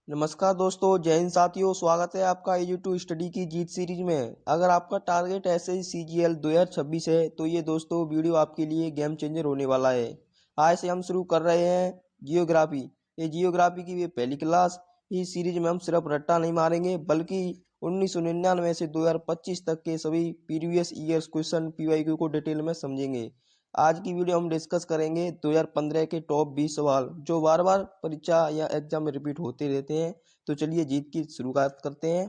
नमस्कार दोस्तों, जय हिंद साथियों। स्वागत है आपका यूट्यूब स्टडी की जीत सीरीज में। अगर आपका टारगेट ऐसे ही CGL 2026 है तो ये दोस्तों वीडियो आपके लिए गेम चेंजर होने वाला है। आज से हम शुरू कर रहे हैं जियोग्राफी। ये जियोग्राफी की ये पहली क्लास। इस सीरीज में हम सिर्फ रट्टा नहीं मारेंगे बल्कि 1999 से 2025 तक के सभी प्रीवियस ईयर्स क्वेश्चन PYQ को डिटेल में समझेंगे। आज की वीडियो हम डिस्कस करेंगे 2015 के टॉप 20 सवाल जो बार बार परीक्षा या एग्जाम में रिपीट होते रहते हैं। तो चलिए जीत की शुरुआत करते हैं।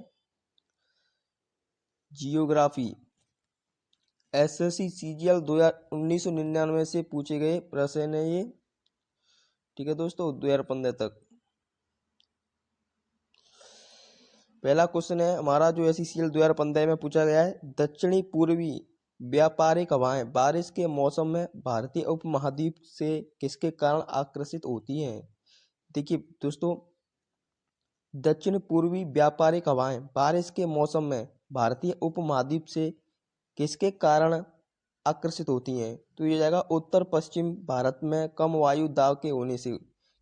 जियोग्राफी SSC CGL 1999 से पूछे गए प्रश्न है ये। ठीक है दोस्तों, 2015 तक। पहला क्वेश्चन है हमारा जो SSCL 2015 में पूछा गया है। दक्षिणी पूर्वी व्यापारिक हवाएं बारिश के मौसम में भारतीय उपमहाद्वीप से किसके कारण आकर्षित होती हैं? देखिए दोस्तों, दक्षिण पूर्वी व्यापारिक हवाएं बारिश के मौसम में भारतीय उपमहाद्वीप से किसके कारण आकर्षित होती हैं? तो ये जाएगा उत्तर पश्चिम भारत में कम वायु दाब के होने से।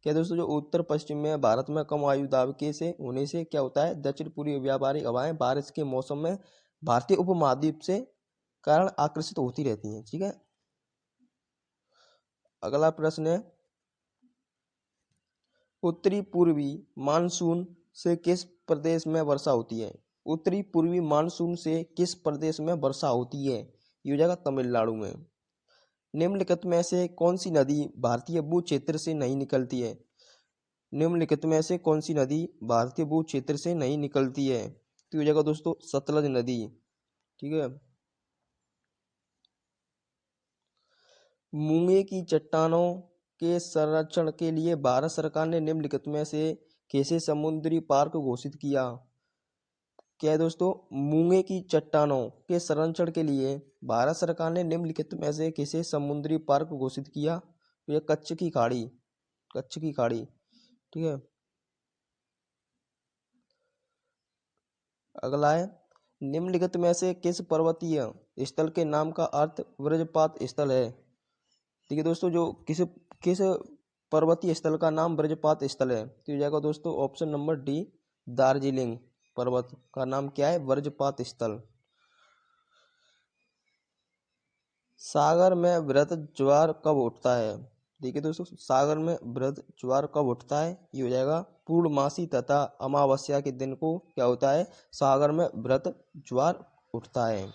क्या दोस्तों, जो उत्तर पश्चिम में भारत में कम वायु दाब के से होने से क्या होता है? दक्षिण पूर्वी व्यापारिक हवाएं बारिश के मौसम में भारतीय उपमहाद्वीप से कारण आकर्षित होती रहती हैं। ठीक है, अगला प्रश्न है उत्तरी पूर्वी मानसून से किस प्रदेश में वर्षा होती है? उत्तरी पूर्वी मानसून से किस प्रदेश में वर्षा होती है? ये हो जाएगा तमिलनाडु में। निम्नलिखित में से कौन सी नदी भारतीय भू क्षेत्र से नहीं निकलती है? निम्नलिखित में से कौन सी नदी भारतीय भू क्षेत्र से नहीं निकलती है? तो ये हो जाएगा दोस्तों सतलज नदी। ठीक है, मूंगे की चट्टानों के संरक्षण के लिए भारत सरकार ने निम्नलिखित में से कैसे समुद्री पार्क घोषित किया? क्या है दोस्तों, मूंगे की चट्टानों के संरक्षण के लिए भारत सरकार ने निम्नलिखित में से कैसे समुद्री पार्क घोषित किया? तो यह कच्छ की खाड़ी, कच्छ की खाड़ी। ठीक है, अगला है निम्नलिखित में से किस पर्वतीय स्थल के नाम का अर्थ वज्रपात स्थल है? ठीक है दोस्तों, जो किस किस पर्वतीय स्थल का नाम वज्रपात स्थल है? तो ये जाएगा दोस्तों ऑप्शन नंबर डी, दार्जिलिंग पर्वत का नाम क्या है? वज्रपात स्थल। सागर में वृहद ज्वार कब उठता है? देखिए दोस्तों, सागर में वृहद ज्वार कब उठता है? ये हो जाएगा पूर्णमासी तथा अमावस्या के दिन को क्या होता है? सागर में वृहद ज्वार उठता है।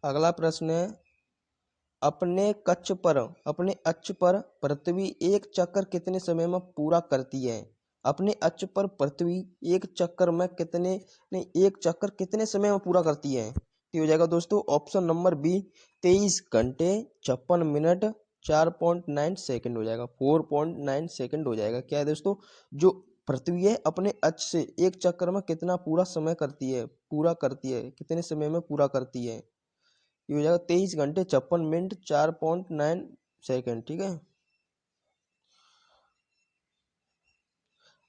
अगला प्रश्न है अपने अक्ष पर पृथ्वी एक चक्कर कितने समय में पूरा करती है? अपने अक्ष पर पृथ्वी एक चक्कर कितने समय में पूरा करती है? तो हो जाएगा दोस्तों ऑप्शन नंबर बी, 23 घंटे 56 मिनट 4.9 सेकंड हो जाएगा, 4.9 सेकंड हो जाएगा। क्या है दोस्तों, जो पृथ्वी है अपने अक्ष से एक चक्कर में कितना पूरा करती है, कितने समय में पूरा करती है? ये हो जाएगा 23 घंटे 56 मिनट 4.9 सेकेंड। ठीक है,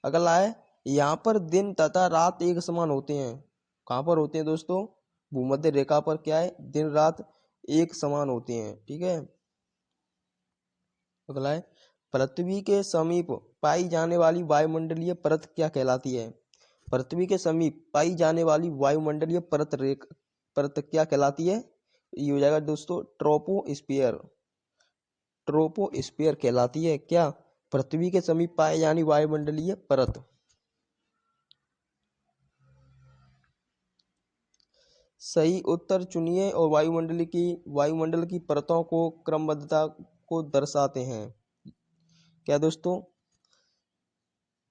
अगला है यहाँ पर दिन तथा रात एक समान होते हैं। कहाँ पर होते हैं दोस्तों? भूमध्य रेखा पर क्या है? दिन रात एक समान होते हैं। ठीक है, अगला है पृथ्वी के समीप पाई जाने वाली वायुमंडलीय परत क्या कहलाती है? पृथ्वी के समीप पाई जाने वाली वायुमंडलीय परत क्या कहलाती है? ये हो जाएगा दोस्तों ट्रोपोस्फियर, ट्रोपोस्फियर कहलाती है। क्या? पृथ्वी के समीप पाए जाने वायुमंडलीय परत। सही उत्तर चुनिए और वायुमंडल की परतों को क्रमबद्धता को दर्शाते हैं। क्या दोस्तों?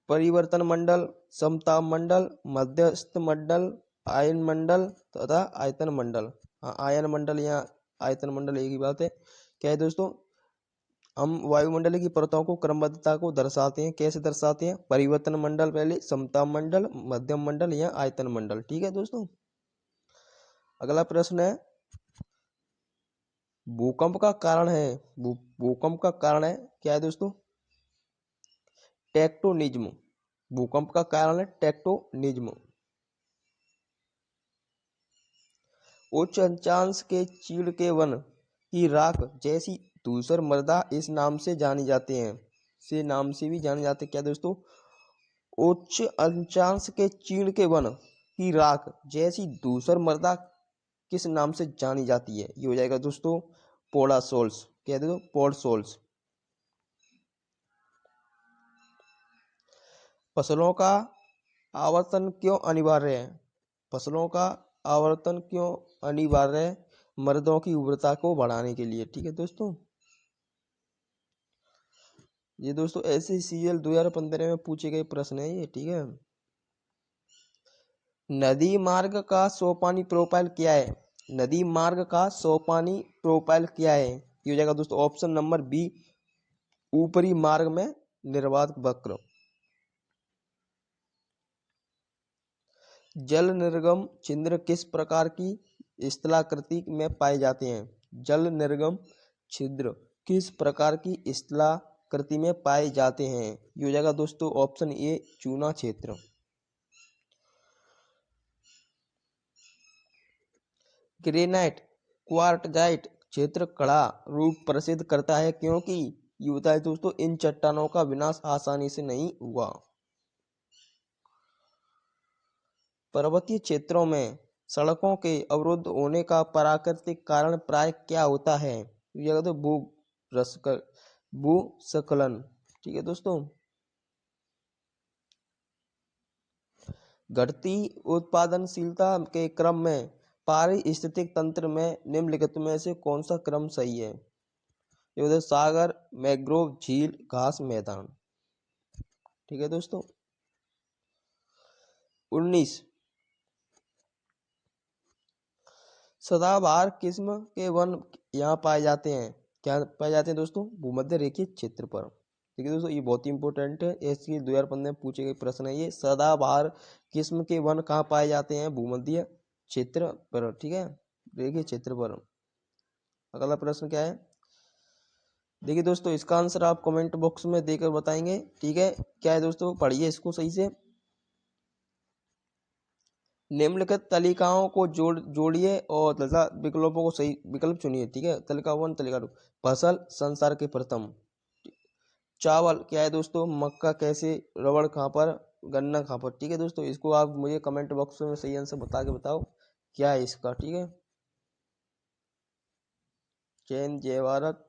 परिवर्तन मंडल, समताप मंडल, मध्यस्थ मंडल, आयन मंडल तथा आयतन मंडल। हाँ, आयन मंडल या आयतन मंडल एक ही बात है। क्या है दोस्तों, हम वायुमंडल की परतों को क्रमबद्धता को दर्शाते हैं। कैसे दर्शाते हैं? परिवर्तन मंडल पहले, समताप मंडल, मध्यम मंडल या आयतन मंडल। ठीक है दोस्तों, अगला प्रश्न है भूकंप का कारण है। भूकंप का कारण है क्या है दोस्तों? टेक्टोनिज्म। भूकंप का कारण है टेक्टोनिज्म। उच्च अक्षांश के चीड़ के वन की राख जैसी धूसर मृदा इस नाम से जानी जाते हैं। से नाम से भी जाने जाते। क्या दोस्तों? उच्च अक्षांश के चीड़ के वन की राख जैसी धूसर मृदा किस नाम से जानी जाती है? ये हो जाएगा दोस्तों पोडासोल्स। क्या दोस्तों? पोडसोल्स। फसलों का आवर्तन क्यों अनिवार्य है? फसलों का आवर्तन क्यों अनिवार्य है? मृदों की उर्वरता को बढ़ाने के लिए। ठीक है दोस्तों, ये दोस्तों SECL 2015 में पूछे गए प्रश्न है ये। ठीक है, नदी मार्ग का सोपानी प्रोफाइल क्या है? नदी मार्ग का सोपानी प्रोफाइल क्या है? ये हो जाएगा दोस्तों ऑप्शन नंबर बी, ऊपरी मार्ग में निर्वात वक्र। जल निर्गम छिद्र किस प्रकार की स्थलाकृति में पाए जाते हैं? जल निर्गम छिद्र किस प्रकार की स्थलाकृति में पाए जाते हैं? ये हो जाएगा दोस्तों ऑप्शन ए, चूना क्षेत्र। ग्रेनाइट क्वार्टजाइट क्षेत्र कड़ा रूप प्रसिद्ध करता है क्योंकि ये होता है दोस्तों इन चट्टानों का विनाश आसानी से नहीं हुआ। पर्वतीय क्षेत्रों में सड़कों के अवरुद्ध होने का प्राकृतिक कारण प्राय क्या होता है? ये तो भूस्खलन। ठीक है दोस्तों, घटती उत्पादनशीलता के क्रम में पारिस्थितिक तंत्र में निम्नलिखित में से कौन सा क्रम सही है? ये होता है सागर, मैंग्रोव, झील, घास मैदान। ठीक है दोस्तों, 19 सदाबहार किस्म के वन यहाँ पाए जाते हैं। क्या पाए जाते हैं दोस्तों? भूमध्य रेखीय क्षेत्र पर। ठीक है दोस्तों, ये बहुत ही इंपॉर्टेंट है, इसकी 2015 में पूछे गए प्रश्न है ये। सदाबहार किस्म के वन कहाँ पाए जाते हैं? भूमध्य क्षेत्र पर। ठीक है, रेखीय क्षेत्र पर। अगला प्रश्न क्या है? देखिए दोस्तों, इसका आंसर आप कमेंट बॉक्स में देकर बताएंगे। ठीक है, क्या है दोस्तों? पढ़िए इसको सही से। निम्नलिखित तालिकाओं को जोड़िए और तथा विकल्पों को सही विकल्प चुनिए। ठीक है, तालिका 1, तालिका 2। फसल संसार के प्रथम। चावल क्या है दोस्तों? मक्का कैसे? रबड़ कहाँ पर? गन्ना कहाँ पर? ठीक है दोस्तों, इसको आप मुझे कमेंट बॉक्स में सही आंसर बता के बताओ क्या है इसका। ठीक है, जय हिंद, जय भारत।